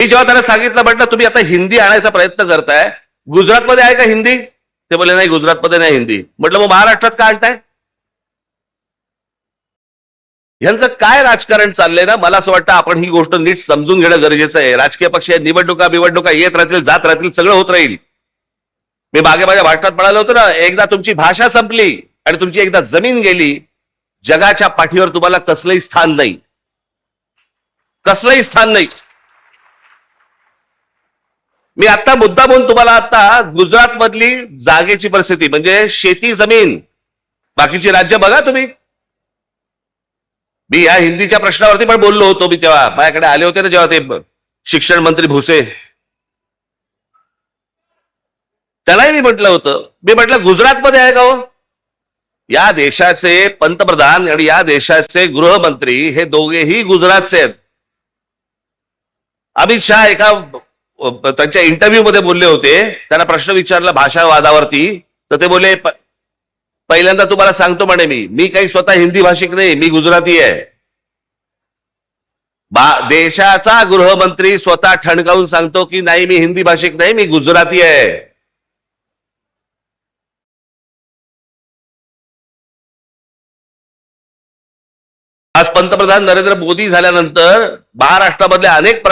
मी जेव्हा त्यांना सांगितलं, म्हटलं तुम्ही आता हिंदी आणायचा प्रयत्न करताय, गुजरातमध्ये आहे का हिंदी? ते बोलले नाही, गुजरातमध्ये नाही हिंदी. म्हटलं मग महाराष्ट्रात का आणताय? यांचं काय राजकारण चाललंय ना, मला असं वाटतं आपण ही गोष्ट नीट समजून घेणं गरजेचं आहे. राजकीय पक्ष निवडणुका येत राहतील, जात राहतील, सगळं होत राहील. मी मागे माझ्या भाषणात म्हणालो होतो ना, एकदा तुमची भाषा संपली आणि तुमची एकदा जमीन गेली, जगाच्या पाठीवर तुम्हाला कसलंही स्थान नाही, कसलंही स्थान नाही. मी आता मुद्दा म्हणून तुम्हाला आता गुजरात मधली जागेची परिस्थिती म्हणजे शेती जमीन, बाकीची राज्य बघा तुम्ही. मी या हिंदीच्या प्रश्नावरती पण बोललो होतो. मी तेव्हा माझ्याकडे आले होते ना, जेव्हा ते शिक्षण मंत्री भुसे, त्यालाही मी म्हटलं होतं, मी म्हटलं गुजरातमध्ये आहे का हो? या देशाचे पंतप्रधान आणि या देशाचे गृहमंत्री हे दोघेही गुजरातचे आहेत. अमित शहा एका त्यांच्या इंटरव्ह्यू मध्ये बोलले होते, त्यांना प्रश्न विचारला भाषा वादावरती, तर ते बोले पहिल्यांदा तुम्हाला सांगतो म्हणे, मी काही स्वतः हिंदी भाषिक नाही, मी गुजराती आहे. देशाचा गृहमंत्री स्वतः ठणकावून सांगतो की नाही, मी हिंदी भाषिक नाही, मी गुजराती आहे. आज पंतप्रधान नरेंद्र मोदी झाल्यानंतर महाराष्ट्रामधले अनेक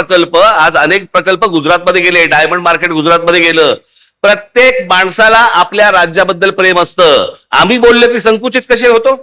प्रकल्प गुजरातमध्ये गेले. डायमंड मार्केट गुजरातमध्ये गेलं. प्रत्येक माणसाला आपल्या राज्याबद्दल प्रेम असतं. आम्ही बोललो की संकुचित कसे होतो?